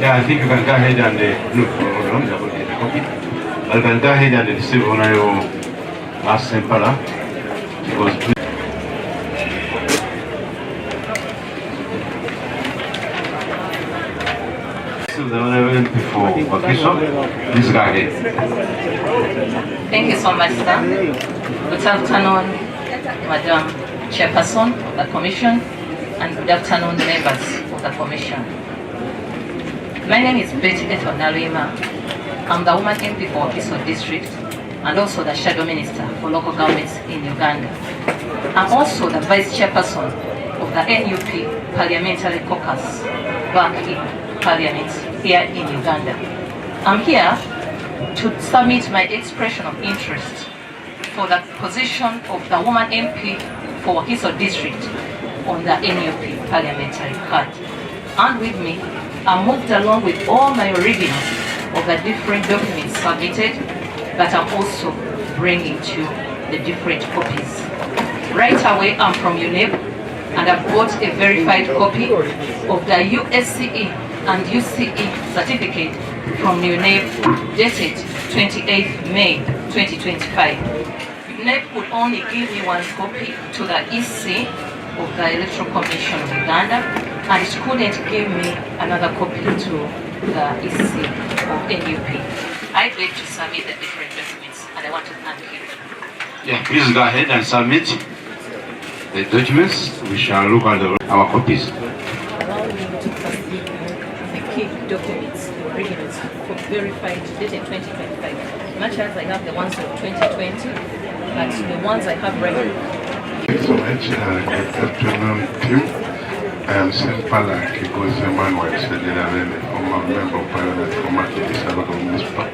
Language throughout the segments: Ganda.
Yeah, I think you can go ahead and look for the copy. I can go ahead and receive on your last sample because the honorable MP for Wakiso, this guy here. Thank you so much, sir. Good afternoon, Madam Chairperson of the Commission, and good afternoon, members of the Commission. My name is Betty Ethonalima. I'm the Woman MP for Wakiso District and also the Shadow Minister for Local Governments in Uganda. I'm also the Vice Chairperson of the NUP Parliamentary Caucus back in Parliament here in Uganda. I'm here to submit my expression of interest for the position of the Woman MP for Wakiso District on the NUP Parliamentary card. And with me, I moved along with all my readings of the different documents submitted, but I'm also bringing to the different copies. Right away, I'm from UNEP, and I've got a verified copy of the USCE and UCE certificate from UNEP dated 28th May 2025. UNEP could only give me one copy to the EC of the Electoral Commission of Uganda, and it couldn't give me another copy to the EC of NUP. I'd like to submit the different documents, and I want to thank you. Yeah, please go ahead and submit the documents. We shall look at our copies. Allow me to submit the key documents, originals, for verified dated 2025. Much as I have the ones of 2020, but the ones I have right now. Thanks so much. Good afternoon, team. I am St. Palak because Emmanuel Sedirarene, former member of Parliament for Makiti Municipal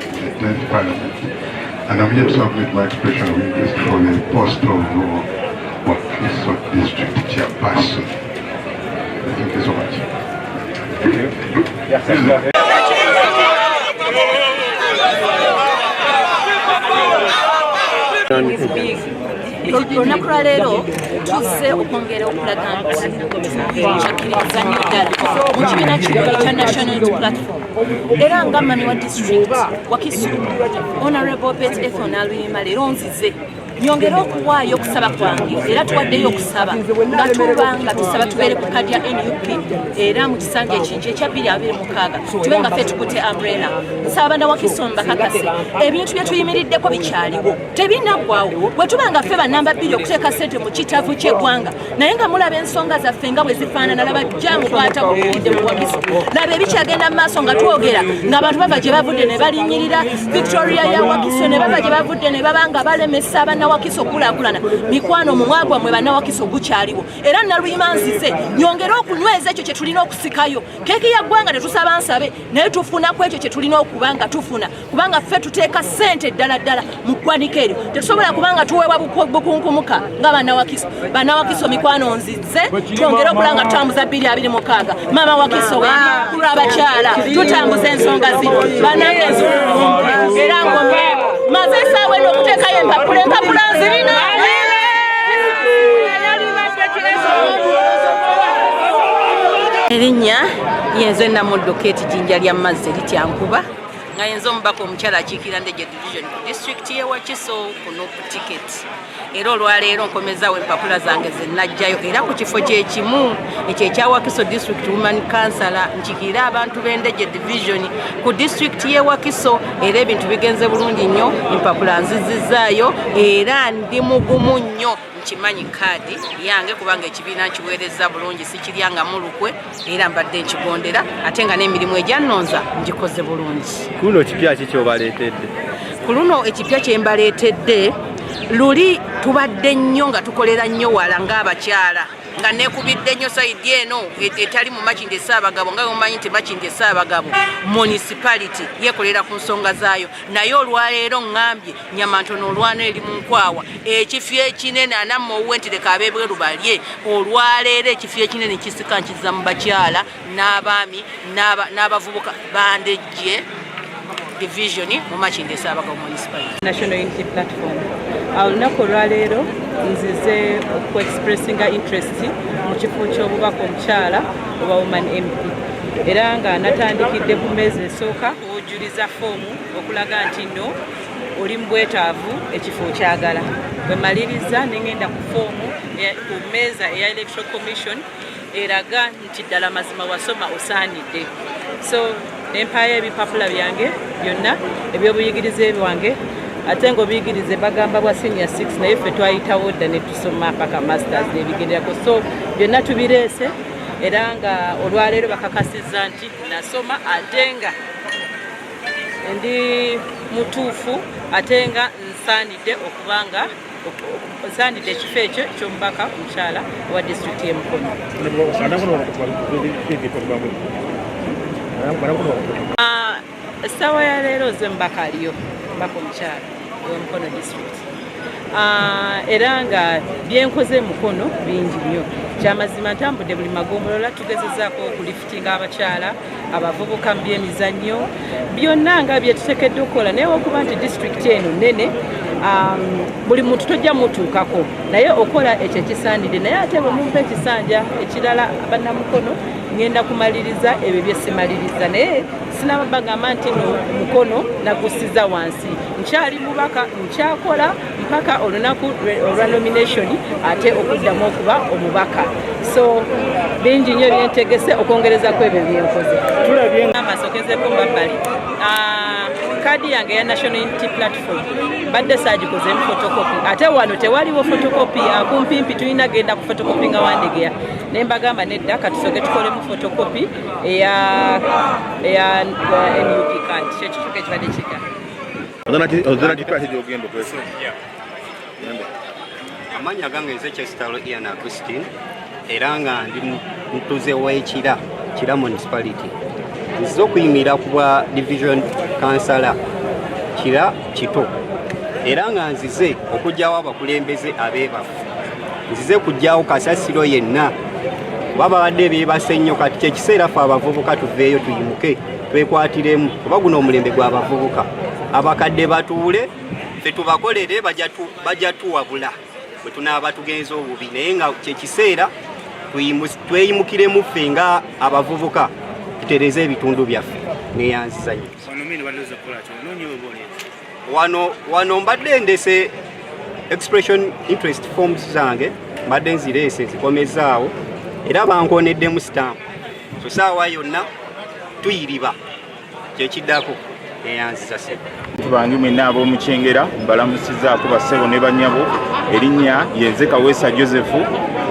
Parliament. And I'm here to submit my expression of interest for the post of Wakiso District Chairperson. Thank you so much. Thank you. Olunaku lwa leero tuzze okwongera okulaga nti nkyakiriza nnyo ddala mu kibiina kino ekya National Unity Platform era nga mami wa district Wakiso Honorable Betty Ethonalima leero nzize nyongera okuwaayo okusaba kwange era tuwaddeyo okusaba nga tuba nga tusaba tubeere ku kadi ya NUP era mu kisanja ekingi ekya 2026 tube nga ffe tukute umbrella nsaba bana Wakiso mbakakase ebintu bye tuyimiriddeko bikyaliwo tebinaggwawo bwe tuba nga ffe bannamba 2 okuteeka ssente mu kitavu ky'eggwanga naye nga mulaba ensonga zaffe nga bwe zifaanana laba jjaamu bwata bukidde mu Wakiso laba ebikyagenda mu maaso nga twogera ng'abantu bava gye bavudde ne balinnyirira Victoria ya Wakiso ne bava gye bavudde ne baba nga balemesa abana Wakiso kulaakulana mikwano mu mwagwa mwe banna Wakiso gukyaliwo era naluyima nzize nyongera okunyweza ekyo kye tulina okusikayo keeki ya ggwanga tetusaba nsabe naye tufuna ku ekyo kye tulina okuba nga tufuna kubanga ffe tuteeka ssente ddala ddala mu ggwanika eryo tetusobola kubanga tuweebwa bukunkumuka nga banna Wakiso mikwano nzize twongere okulanga tutambuza 2026 mama Wakiso kulwabakyala tutambuza ensonga zino bannange ensonga era ngombeeko maze esaawa eno okuteekayo empapula nzirina erinnya yenze Namuddo Kate Jinja lya Mazzi lityankuba nga yenze omubaka omukyala akiikirira Ndejje Division ku district y'e Wakiso kuno ku ticket era olwaleero nkomezawo empapula zange ze najjayo era ku kifo kyekimu ekyo ekya Wakiso District Woman Councillor nkiikirira abantu b'Endejje Division ku district y'e Wakiso era ebintu bigenze bulungi nnyo empapula nzizizaayo era ndi mugumu nnyo nkimanyi kaadi yange kubanga ekibiina nkiweereza bulungi sikiryanga mulukwe era mbadde nkigondera ate nga n'emirimu egyannonza ngikoze bulungi. Ku luno ekipya ki kyobaleetedde? Ku luno ekipya kye mbaleetedde luli tubadde nnyo nga tukolera nnyo wala ng'abakyala nga nekubidde nnyo sayidi eno etali mu Makindye Ssaabagabo nga mumanyi nti Makindye Ssaabagabo municipality yekolera ku nsonga zaayo naye olwaleero ŋŋambye Nyamantono olwana eri mu nkwawa ekifo ekinene anamma owentuleka ab'ebweru balye olwaleero ekifo ekinene kisika nkiza mu bakyala n'abaami n'abavubuka bandejje division mu Makindye Ssaabagabo municipality. National Unity Platform olunaku olwaleero nzize okuexpressinga interest mu kifo ky'obubaka omukyala oba woman MP era nga natandikidde ku mmeezi esooka ojuliza foomu okulaga nti nno oli mu bwetaavu ekifo kyagala bwe maliriza nengenda ku foomu ku mmeeza eya Electoral Commission eraga nti ddala mazima wasoma osaanidde so empaya ebipapula byange byonna ebyobuyigirize byange ate ng'obuyigirize bagamba bwa senior 6 naye ffe twayitawo dda ne tusoma paka masters n'ebigenderako so byonna tubireese era nga olwaleero bakakasizza nti nasoma ate nga ndi mutuufu ate nga nsaanidde okubanga nsaanidde ekifo ekyo eky'omubaka omukyala owa disitulikiti y'e Mukono. Essaawa ya leero ze mubaka aliyo mubaka omukyala ow'Omukono district era nga byenkoze Mukono bingi nnyo kyamazima ntambudde buli magombolola tugezezaako okulifitinga abakyala abavubuka mu byemizannyo byonna nga byetuteekeddwa okukola naye okuba nti disitulikiti eno nnene buli muntu tojja mutuukako naye okola ekyo ekisaanidde naye ate bwe mumpa ekisanja ekirala bannamukono ngenda kumaliriza ebyo bye simaliriza naye sinabagamba nti Mukono nagusiza wansi nkyali mubaka nkyakola mpaka olunaku olwa nomination ate okuddamu okuba omubaka so bingi nnyo byentegese okwongerezako ebyo byenkoze amasokezeko mabbali kadi yange ya National Unity Platform badde saagikozeemu photocopy ate wano tewaliwo photocopy akumpimpi tulina genda ku photocopy nga wandegeya naye mbagamba nedda katusoke tukolemu photocopy eya NUP card kyekituka ekibadde kiga amanya gange nze Chestalo Ian Agustin era nga ndi mutuze w'ekira Kira municipality nzize okuyimira ku bwa division councillor Kira Kito era nga nzize okujjawo abakulembeze abeebafu nzize kujjawo kasasiro yenna babadde beebase nnyo kati kyekiseera ffe abavubuka tuveeyo tuyimuke twekwatiremu kuba guno omulembe gw'abavubuka abakadde batuule ffe tubakolere bajja tuwabula bwe tunaaba tugenza obubi naye nga kyekiseera tweyimukiremu ffe nga abavubuka tutereze ebitundu byaffe neyanziza nnyo wano mbadde ndese expression interest forms zange mbadde nzireese zikomezaawo era bankoneddemu stamp so saawa yonna tuyiriba kyekiddako neyanziza se tubange mwenna ab'omukyengera mbalamusizaako bassebo ne bannyabo erinnya yenze Kaweesa Joseph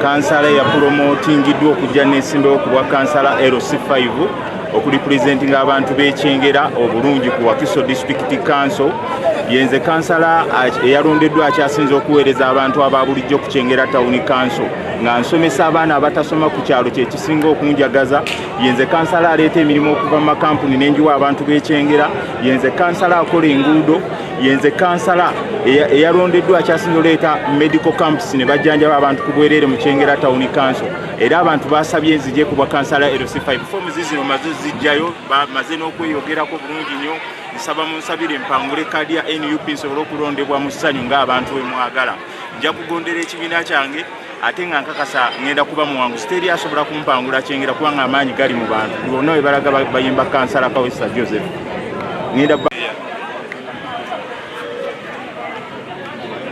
kansala yapulomootingiddwa okujja n'ensimbewo ku bwa kansala LC5 okulipurezentinga abantu b'ekyengera obulungi ku Wakiso District Council yenze kansala eyalondeddwa akyasinze okuweereza abantu aba bulijjo ku Kyengera Town Council nga nsomesa abaana abatasoma ku kyalo kyekisinga okunjagaza yenze kansala aleeta emirimu okuva mu makampuni n'enjiwa abantu b'ekyengera yenze kansala akola enguudo yenze kansala eyalondeddwa akyasinze oleeta medical campus ne bajjanjaba abantu ku bwereere mu Kyengera Town Council era abantu basabye nzije ku bwa kansala LC5 fomu zino maze zijjayo maze n'okweyogerako bulungi nnyo nsaba munsabire empangule kadi ya NUP nsobole okulondebwa mu ssanyu ng'abantu bwe mwagala nja kugondera ekibiina kyange ate nga nkakasa ngenda kuba muwanguzi teri asobola kumpangula Kyengera kubanga amaanyi gali mu bantu bonna we balaga bayimba kansala Kaweesa Joseph ngenda